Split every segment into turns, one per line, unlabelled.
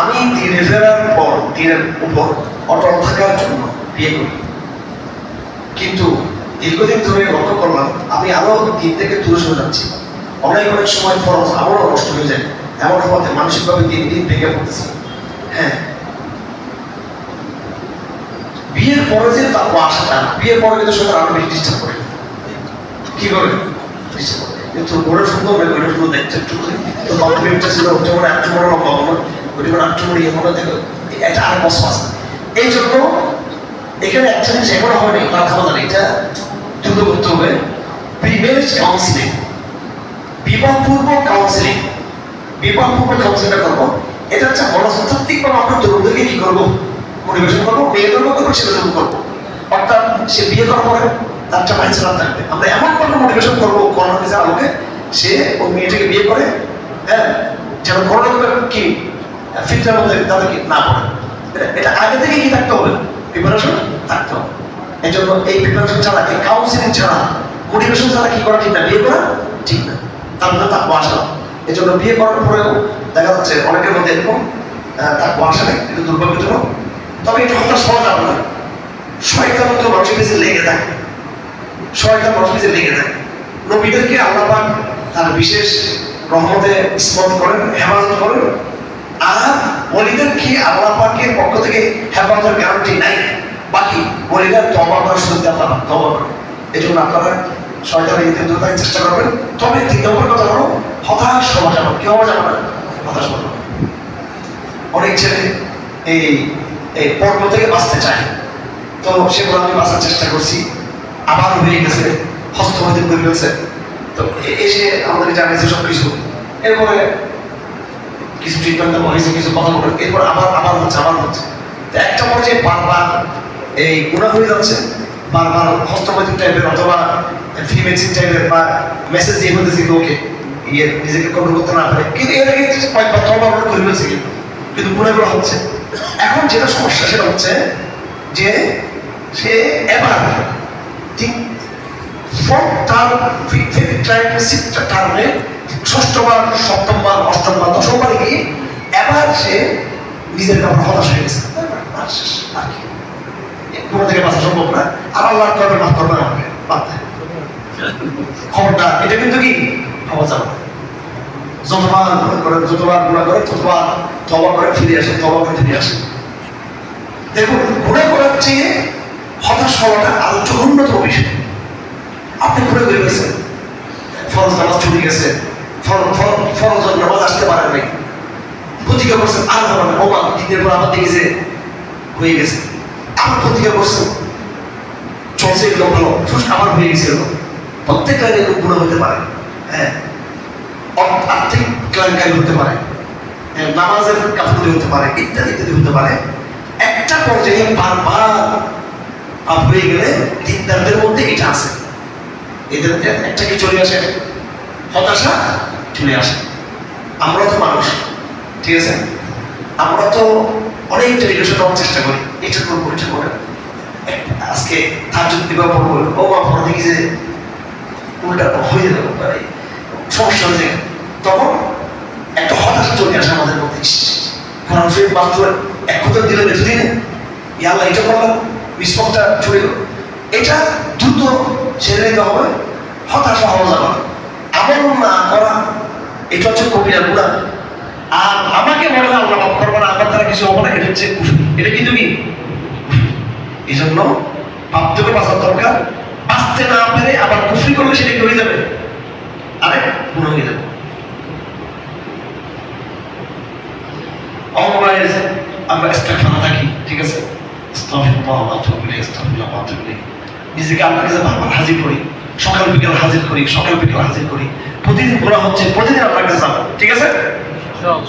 আমি দিনে ফেরার পর দিনের উপর অটল থাকার জন্য বিয়ে করি, কিন্তু দীর্ঘদিন ধরে লক্ষ্য করলাম আমি আরো দিন থেকে দূরে সরে যাচ্ছি। অনেক সময় ফরজ আমারও নষ্ট হয়ে যায়, এমন হওয়াতে মানসিকভাবে দিন দিন ভেঙে পড়তেছে। হ্যাঁ, বিয়ের পরে যে তার আশাটা, বিয়ের পরে কিন্তু সরকার আরো বেশি ডিস্টার্ব করে। কি করে ডিস্টার্ব করে? কিন্তু ওরা সুন্দর হবে, ওইটা শুধু দেখতে একটু তো কমপ্লিটটা ছিল, ওটা মনে একটু মনে লম্বা হলো, ওইটা মনে একটু মনে ইয়ে মনে দেখো, এটা আর বস আছে। এই জন্য এখানে একটা জিনিস এখনো হয়নি, তার খাওয়া নেই, এটা দ্রুত করতে হবে। প্রি-ম্যারেজ কাউন্সিলিং, বিবাহপূর্ব কাউন্সিলিং, বিবাহপূর্ব কাউন্সিলিংটা করবো। এটা হচ্ছে মনস্তাত্ত্বিকভাবে আমরা তরুণদেরকে কি করবো, মোটিভেশন করবো, মেয়েদেরও করবো, ছেলেদেরও করবো। অর্থাৎ সে বিয়ে করার পরে তার একটা মাইন্ডসেট থাকবে, আমরা এমন কোনো মোটিভেশন করবো করোনা নিজের আলোকে সে ওই মেয়েটাকে বিয়ে করে, হ্যাঁ, যেন করোনা কি ফিল্টার মধ্যে তাদের কি না পড়ে। এটা আগে থেকে কি থাকতে হবে, প্রিপারেশন থাকতে হবে। এই জন্য এই প্রিপারেশন ছাড়া, এই কাউন্সিলিং ছাড়া, মোটিভেশন ছাড়া কি করা ঠিক না, বিয়ে করা ঠিক না। তার মধ্যে তাকে আসা, এই জন্য বিয়ে করার পরেও দেখা যাচ্ছে অনেকের মধ্যে এরকম তাকে আসা নেই, কিন্তু দুর্ভাগ্যজনক। তবে এটা হতাশ হওয়া যাবে না। শয়তান তো মানুষের কাছে লেগে থাকে, শয়তান মানুষের কাছে লেগে থাকে। নবীদেরকে আল্লাহ পাক তার বিশেষ রহমতে ইসমত করেন, হেফাজত করেন, আর ওলিদেরকে আল্লাহ পাকের পক্ষ থেকে হেফাজতের গ্যারান্টি নাই। বাকি ওলিদের তওবা করার সুযোগ দেন, আল্লাহ তওবা করেন। এই জন্য আপনারা শয়তানের এতে দূরে থাকার চেষ্টা করবেন। তবে 3 নম্বর কথা হলো হতাশ হওয়া যাবে, কেউ হওয়া যাবে না, হতাশ হওয়া যাবে। অনেক ছেলে এই এই পর্ব থেকে বাঁচতে চায়, তো সেগুলো আমি বাঁচার চেষ্টা করছি, আবার হয়ে গেছে, হস্তমৈথুন করে ফেলছে। তো এসে আমাদের জানিয়েছে সব কিছু, এরপরে কিছু ট্রিটমেন্ট দেওয়া হয়েছে, কিছু কথা বলে, এরপর আবার হচ্ছে। তো একটা পর্যায়ে বারবার এই গুণা হয়ে যাচ্ছে, বারবার হস্তমৈথুন টাইপের অথবা ফিমেক্সিন টাইপের বা মেসেজ দিয়ে বলতেছি ওকে ইয়ে নিজেকে কন্ট্রোল করতে না পারে, কিন্তু এর আগে কয়েকবার তবা করে ফেলছে, কিন্তু গুণাগুলো হচ্ছে। এখন যেটা সমস্যা সেটা হচ্ছে যে সে এবার ঠিক টার্মে ষষ্ঠবার, সপ্তমবার, অষ্টমবার, দশমবার গিয়ে এবার সে নিজের ব্যাপারে হতাশ হয়ে গেছে। কোনো থেকে বাঁচা সম্ভব না, আর আল্লাহ করবে না, করবে না, আমাকে বাদ দেয় খবরটা। এটা কিন্তু কি হওয়া যাবে না। যতবার গুণা করে, ততবার তওবা করে ফিরে আসে, তওবা করে ফিরে আসে। দেখুন, গুণা করার চেয়ে হতাশ হওয়াটা আরো জঘন্যতম বিষয়। আপনি ঘুরে ঘুরে গেছেন, ফরজ নামাজ ছুটে গেছে, ফরজ নামাজ আসতে পারেন নাই, প্রতিজ্ঞা করছেন আর হবে না, ওমা দিনের পর আবার দেখেছে হয়ে গেছে, আবার প্রতিজ্ঞা করছেন চলছে এগুলো ভালো, আবার হয়ে গেছে। প্রত্যেকটা এরকম গুণ হতে পারে। হ্যাঁ, আর্থিক কেলেঙ্কারি হতে পারে, নামাজের গাফিলতি হতে পারে, ইত্যাদি ইত্যাদি হতে পারে। একটা পর্যায়ে বারবার হয়ে গেলে দিনদারদের মধ্যে এটা আছে, এদের একটা কি চলে আসে, হতাশা চলে আসে। আমরা তো মানুষ, ঠিক আছে, আমরা তো অনেক ডেডিকেশন দেওয়ার চেষ্টা করি, এটা করবো, এটা করে আজকে তাহাজ্জুদ দিবা পড়বো, ও বা পড়ে দেখি যে উল্টা হয়ে যাবে, সমস্যা হয়ে যায়। তখন একটা হতাশা চলে আসে আমাদের মধ্যে, কোরআন শরীফ বাস্তব এক কথা দিলে বেঁচে দিনে ইয়াল্লাহ এটা করলাম, বিস্পকটা ছুড়ে গেল। এটা দ্রুত ছেড়ে নিতে হবে, হতাশা হওয়া যাবে না। আমল না করা এটা হচ্ছে কবিরা গুনাহ। আর আমাকে মনে হয় আল্লাহ মাফ করবে না, আমার দ্বারা কিছু হবে না, এটা হচ্ছে কুফর। এটা কিন্তু কি, এই জন্য পাপ থেকে বাঁচার দরকার। বাঁচতে না পেরে আবার কুফরি করলে সেটা কি হয়ে যাবে, আরে গুনাহ হয়ে যাবে। অলওয়েজ আমরা ইস্তেগফার থাকি, ঠিক আছে, আস্তাগফিরুল্লাহ ওয়া আতুবু ইলাইহি, আস্তাগফিরুল্লাহ ওয়া আতুবু ইলাইহি। নিজেকে আল্লাহর কাছে বারবার হাজির করি, সকাল বিকেল হাজির করি, সকাল বিকেল হাজির করি। প্রতিদিন গুনাহ হচ্ছে, প্রতিদিন আল্লাহর কাছে যাবো, ঠিক আছে,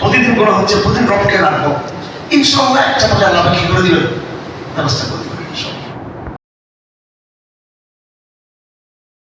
প্রতিদিন গুনাহ হচ্ছে, প্রতিদিন রবকে রাখবো। ইনশাআল্লাহ একটা পরে আল্লাহ কি করে দিবেন, ব্যবস্থা করে